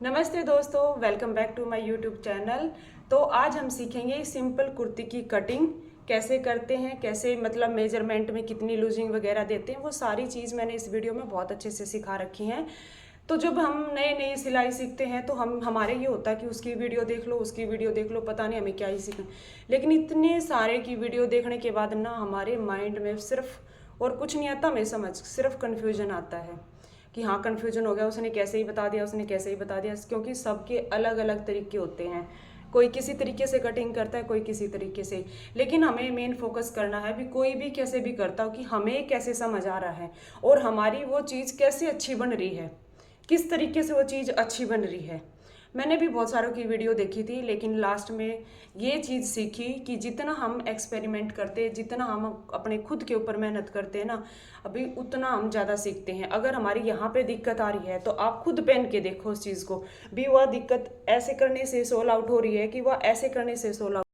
नमस्ते दोस्तों, welcome back to my YouTube channel. तो आज हम सीखेंगे सिंपल कुर्ती की कटिंग कैसे करते हैं, कैसे मतलब मेजरमेंट में कितनी लूजिंग वगैरह देते हैं। वो सारी चीज़ मैंने इस वीडियो में बहुत अच्छे से सिखा रखी हैं। तो जब हम नई नई सिलाई सीखते हैं तो हमारे ये होता है कि उसकी वीडियो देख लो, उसकी वीडियो देख लो, पता नहीं हमें क्या ही सीखें। लेकिन इतने सारे की वीडियो देखने के बाद ना हमारे माइंड में सिर्फ और कुछ नहीं आता, हमें समझ सिर्फ कन्फ्यूजन आता है कि हाँ कन्फ्यूजन हो गया, उसने कैसे ही बता दिया, उसने कैसे ही बता दिया। क्योंकि सबके अलग अलग तरीके होते हैं, कोई किसी तरीके से कटिंग करता है, कोई किसी तरीके से। लेकिन हमें मेन फोकस करना है भी कोई भी कैसे भी करता हो कि हमें कैसे समझ आ रहा है और हमारी वो चीज़ कैसे अच्छी बन रही है, किस तरीके से वो चीज़ अच्छी बन रही है। मैंने भी बहुत सारों की वीडियो देखी थी, लेकिन लास्ट में ये चीज़ सीखी कि जितना हम एक्सपेरिमेंट करते हैं, जितना हम अपने खुद के ऊपर मेहनत करते हैं ना, अभी उतना हम ज़्यादा सीखते हैं। अगर हमारी यहाँ पे दिक्कत आ रही है तो आप खुद पहन के देखो उस चीज़ को भी, वह दिक्कत ऐसे करने से सोल्व आउट हो रही है कि वह ऐसे करने से सोल्व आउट।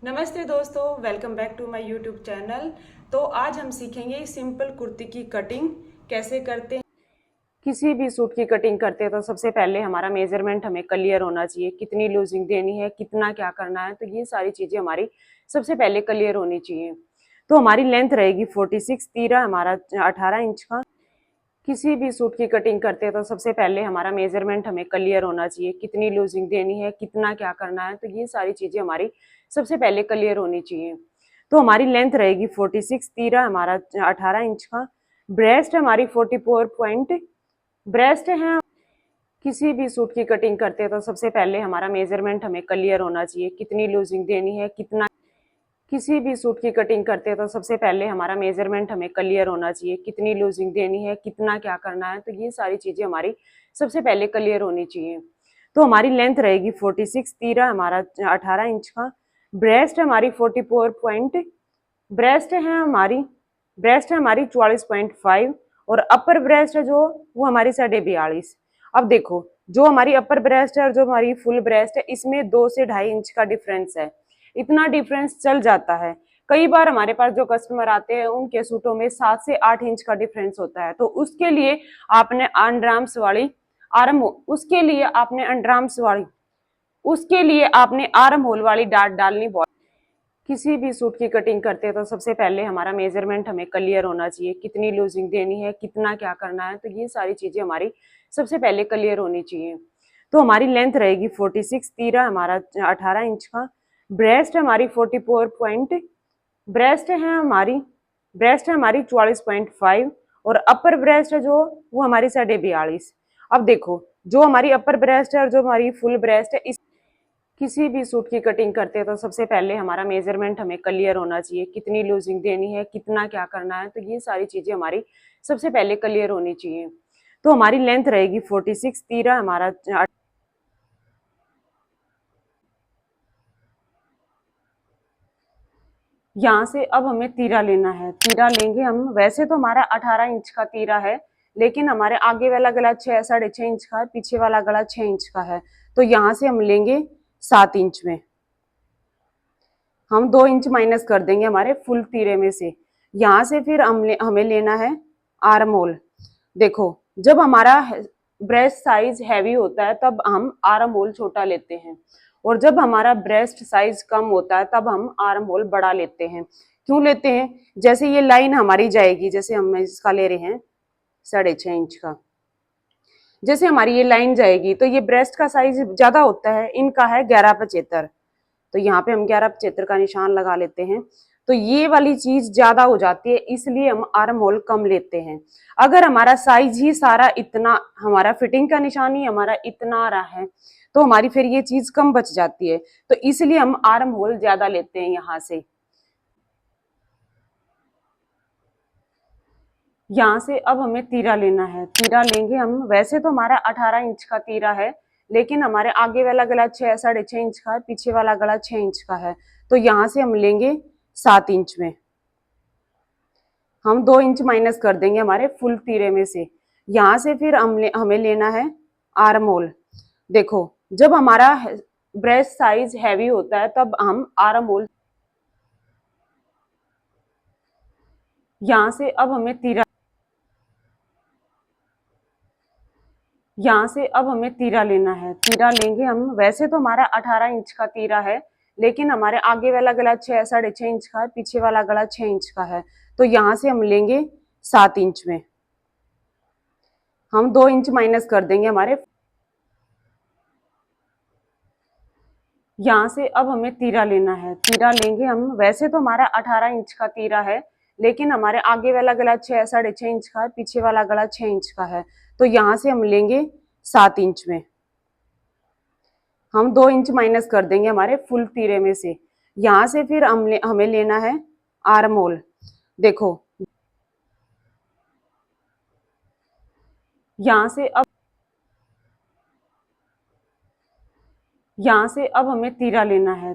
नमस्ते दोस्तों, welcome back to my YouTube channel. तो आज हम सीखेंगे सिंपल कुर्ती की कटिंग कैसे करते हैं। किसी भी सूट की कटिंग करते हैं तो सबसे पहले हमारा मेजरमेंट हमें क्लियर होना चाहिए, कितनी लूजिंग देनी है, कितना क्या करना है, तो ये सारी चीज़ें हमारी सबसे पहले क्लियर होनी चाहिए। तो हमारी लेंथ रहेगी 46, तीरा हमारा 18 इंच का। किसी भी सूट की कटिंग करते हैं तो सबसे पहले हमारा मेजरमेंट हमें क्लियर होना चाहिए, कितनी लूजिंग देनी है, कितना क्या करना है, तो ये सारी चीज़ें हमारी सबसे पहले क्लियर होनी चाहिए। तो हमारी लेंथ रहेगी 46, तीरा हमारा 18 इंच का। ब्रेस्ट हमारी 44 पॉइंट ब्रेस्ट है। किसी भी सूट की कटिंग करते हैं तो सबसे पहले हमारा मेजरमेंट हमें क्लियर होना चाहिए, कितनी लूजिंग देनी है, कितना। किसी भी सूट की कटिंग करते हैं तो सबसे पहले हमारा मेजरमेंट हमें क्लियर होना चाहिए, कितनी लूजिंग देनी है, कितना क्या करना है, तो ये सारी चीज़ें हमारी सबसे पहले क्लियर होनी चाहिए। तो हमारी लेंथ रहेगी 46, तीरा हमारा 18 इंच का। ब्रेस्ट हमारी 44 पॉइंट ब्रेस्ट है हमारी ब्रेस्ट है हमारी 44.5। और अपर ब्रेस्ट है जो, वो हमारी 42.5। अब देखो, जो हमारी अपर ब्रेस्ट है और जो हमारी फुल ब्रेस्ट है, इसमें 2 से 2.5 इंच का डिफरेंस है। इतना डिफरेंस चल जाता है। कई बार हमारे पास जो कस्टमर आते हैं उनके सूटों में 7 से 8 इंच का डिफरेंस होता है, तो उसके लिए आपने अंडरआर्म्स वाली आर्म उसके लिए आपने अंडरआर्म्स वाली उसके लिए आपने आर्म होल वाली डाट डालनी। किसी भी सूट की कटिंग करते हैं तो सबसे पहले हमारा मेजरमेंट हमें क्लियर होना चाहिए, कितनी लूजिंग देनी है, कितना क्या करना है, तो ये सारी चीजें हमारी सबसे पहले क्लियर होनी चाहिए। तो हमारी लेंथ रहेगी 46, तीरा हमारा 18 इंच का। ब्रेस्ट हमारी 44 पॉइंट ब्रेस्ट है हमारी 44.5। और अपर ब्रेस्ट है जो, वो हमारी 42.5। अब देखो, जो हमारी अपर ब्रेस्ट है और जो हमारी फुल ब्रेस्ट है, इस किसी भी सूट की कटिंग करते हैं तो सबसे पहले हमारा मेजरमेंट हमें क्लियर होना चाहिए, कितनी लूजिंग देनी है, कितना क्या करना है, तो ये सारी चीजें हमारी सबसे पहले क्लियर होनी चाहिए। तो हमारी लेंथ रहेगी 46, तीरा हमारा यहाँ से अब हमें तीरा लेना है। तीरा लेंगे हम, वैसे तो हमारा 18 इंच का तीरा है, लेकिन हमारे आगे वाला गला 6 साढ़े 6 इंच का है, पीछे वाला गला 6 इंच का है। तो यहाँ से हम लेंगे 7 इंच में, हम 2 इंच माइनस कर देंगे हमारे फुल तीरे में से। यहाँ से फिर हमें लेना है आर्म होल। देखो, जब हमारा ब्रेस्ट साइज हैवी होता है तब हम आर्म होल छोटा लेते हैं, और जब हमारा ब्रेस्ट साइज कम होता है तब हम आर्म होल बड़ा लेते हैं। क्यों लेते हैं? जैसे ये लाइन हमारी जाएगी, जैसे हम इसका ले रहे हैं 6.5 इंच का, जैसे हमारी ये लाइन जाएगी तो ये ब्रेस्ट का साइज ज्यादा होता है, इनका है 11.75। तो यहाँ पे हम 11.75 का निशान लगा लेते हैं। तो ये वाली चीज ज्यादा हो जाती है, इसलिए हम आर्म होल कम लेते हैं। अगर हमारा साइज ही सारा इतना, हमारा फिटिंग का निशान ही हमारा इतना आ रहा है, तो हमारी फिर ये चीज कम बच जाती है। तो इसलिए हम आर्म होल ज्यादा लेते हैं। यहाँ से अब हमें तीरा लेना है। तीरा लेंगे हम, वैसे तो हमारा 18 इंच का तीरा है, लेकिन हमारे आगे वाला गला 6 साढ़े 6 इंच का है, पीछे वाला गला 6 इंच का है। तो यहाँ से हम लेंगे 7 इंच में, हम 2 इंच माइनस कर देंगे हमारे फुल तीरे में से। यहाँ से फिर हमें लेना है आर्म होल। देखो, जब हमारा ब्रेस्ट साइज हैवी होता है तब हम आर्म होल। यहाँ से अब हमें तीरा यहाँ से अब हमें तीरा लेना है। तीरा लेंगे हम, वैसे तो हमारा 18 इंच का तीरा है, लेकिन हमारे आगे वाला गला 6-6.5 इंच का है, पीछे वाला गला 6 इंच का है, तो यहाँ से हम लेंगे 7 इंच में। हम 2 इंच माइनस कर देंगे हमारे। यहाँ से अब हमें तीरा लेना है। तीरा लेंगे हम, वैसे तो हमारा 18 इंच का तीरा है, लेकिन हमारे आगे वाला गला 6-6.5 इंच का है, पीछे वाला गला 6 इंच का है, तो यहाँ से हम लेंगे 7 इंच में। हम 2 इंच माइनस कर देंगे हमारे फुल तीरे में से। यहाँ से फिर हमें लेना है आर्म होल। देखो, यहाँ से अब हमें तीरा लेना है।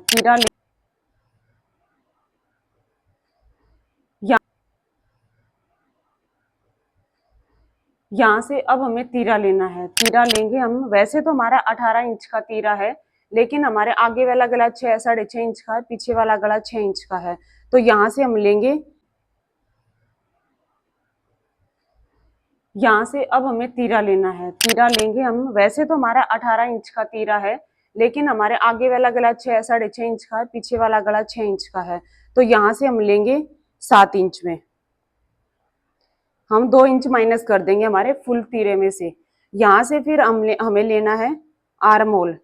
यहाँ से अब हमें तीरा लेना है। तीरा लेंगे हम, वैसे तो हमारा 18 इंच का तीरा है, लेकिन हमारे आगे वाला गला 6-6.5 इंच का है, पीछे वाला गला 6 इंच का है, तो यहाँ से हम लेंगे। यहाँ से अब हमें तीरा लेना है। तीरा लेंगे हम, वैसे तो हमारा 18 इंच का तीरा है, लेकिन हमारे आगे वाला गला 6-6.5 इंच का है, पीछे वाला गला 6 इंच का है, तो यहाँ से हम लेंगे 7 इंच में। हम 2 इंच माइनस कर देंगे हमारे फुल तीरे में से। यहाँ से फिर हमें लेना है आर्म होल।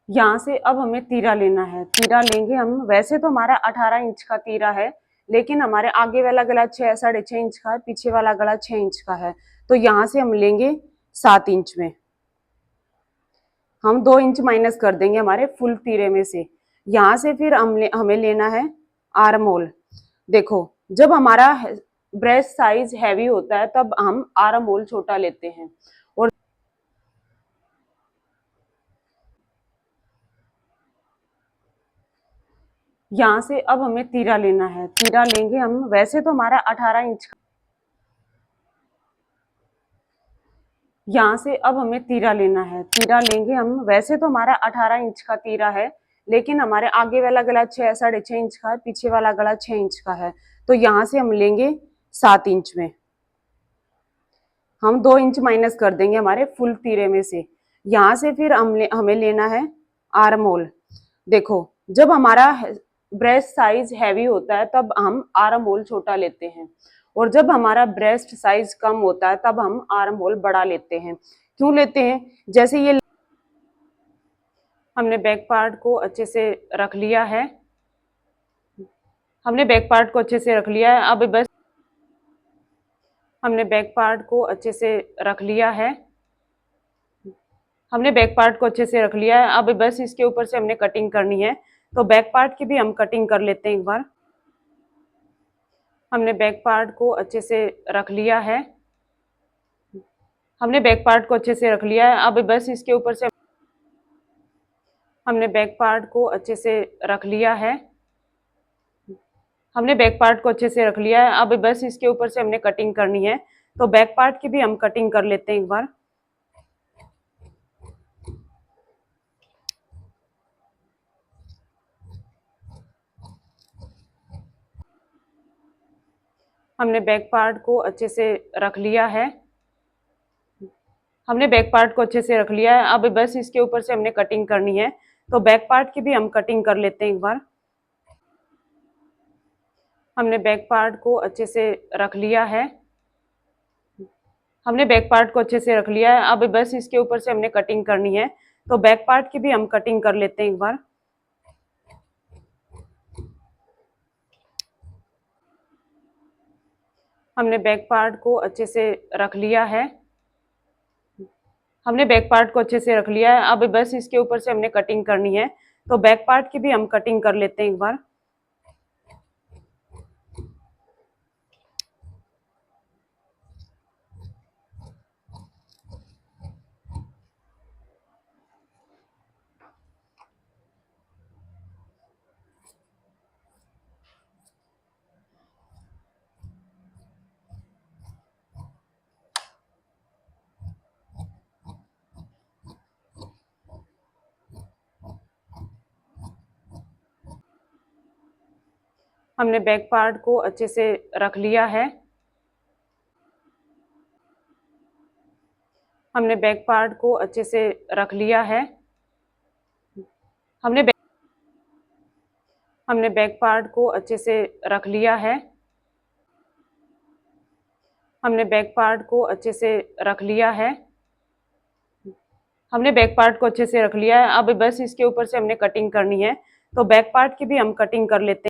यहाँ से अब हमें तीरा लेना है। तीरा लेंगे हम, वैसे तो हमारा 18 इंच का तीरा है, लेकिन हमारे आगे वाला गला 6-6.5 इंच का है, पीछे वाला गला 6 इंच का है, तो यहाँ से हम लेंगे 7 इंच में। हम 2 इंच माइनस कर देंगे हमारे फुल तीरे में से। यहाँ से फिर हमें लेना है आर्म होल। देखो, जब हमारा ब्रेस्ट साइज हैवी होता है तब हम आर्म होल छोटा लेते हैं, और यहाँ से अब हमें तीरा लेना है। तीरा लेंगे हम, वैसे तो हमारा 18 इंच का। यहाँ से अब हमें तीरा लेना है। तीरा लेंगे हम, वैसे तो हमारा 18 इंच का तीरा है, लेकिन हमारे आगे वाला गला 6-6.5 इंच का है, पीछे वाला गला 6 इंच का है, तो यहाँ से हम लेंगे 7 इंच में। हम 2 इंच माइनस कर देंगे हमारे फुल तीरे में से। यहाँ से फिर हमें लेना है आर्म होल। देखो, जब हमारा ब्रेस्ट साइज हैवी होता है तब हम आर्म होल छोटा लेते हैं, और जब हमारा ब्रेस्ट साइज कम होता है तब हम आर्म होल बड़ा लेते हैं। क्यों लेते हैं? जैसे ये हमने बैक पार्ट को अच्छे से रख लिया है। हमने बैक पार्ट को अच्छे से रख लिया है। अब बस हमने बैक पार्ट को अच्छे से रख लिया है। हमने बैक पार्ट को अच्छे से रख लिया है। अब बस इसके ऊपर से हमने कटिंग करनी है, तो बैक पार्ट की भी हम कटिंग कर लेते हैं एक बार। हमने बैक पार्ट को अच्छे से रख लिया है। हमने बैक पार्ट को अच्छे से रख लिया है। अब बस इसके ऊपर से हमने बैक पार्ट को अच्छे से रख लिया है। हमने बैक पार्ट को अच्छे से रख लिया है। अब बस इसके ऊपर से हमने कटिंग करनी है, तो बैक पार्ट की भी हम कटिंग कर लेते हैं एक बार। हमने बैक पार्ट को अच्छे से रख लिया है। हमने बैक पार्ट को अच्छे से रख लिया है। अब बस इसके ऊपर से हमने कटिंग करनी है, तो बैक पार्ट की भी हम कटिंग कर लेते हैं एक बार। हमने बैक पार्ट को अच्छे से रख लिया है। हमने बैक पार्ट को अच्छे से रख लिया है। अब बस इसके ऊपर से हमने कटिंग करनी है, तो बैक पार्ट की भी हम कटिंग कर लेते हैं एक बार। हमने बैक पार्ट को अच्छे से रख लिया है। हमने बैक पार्ट को अच्छे से रख लिया है। अब बस इसके ऊपर से हमने कटिंग करनी है, तो बैक पार्ट की भी हम कटिंग कर लेते हैं एक बार। हमने बैक पार्ट को अच्छे से रख लिया है। हमने बैक पार्ट को अच्छे से रख लिया है। हमने बैक पार्ट को अच्छे से रख लिया है। हमने बैक पार्ट को अच्छे से रख लिया है। हमने बैक पार्ट को अच्छे से रख लिया है। अब बस इसके ऊपर से हमने कटिंग करनी है, तो बैक पार्ट की भी हम कटिंग कर लेते हैं।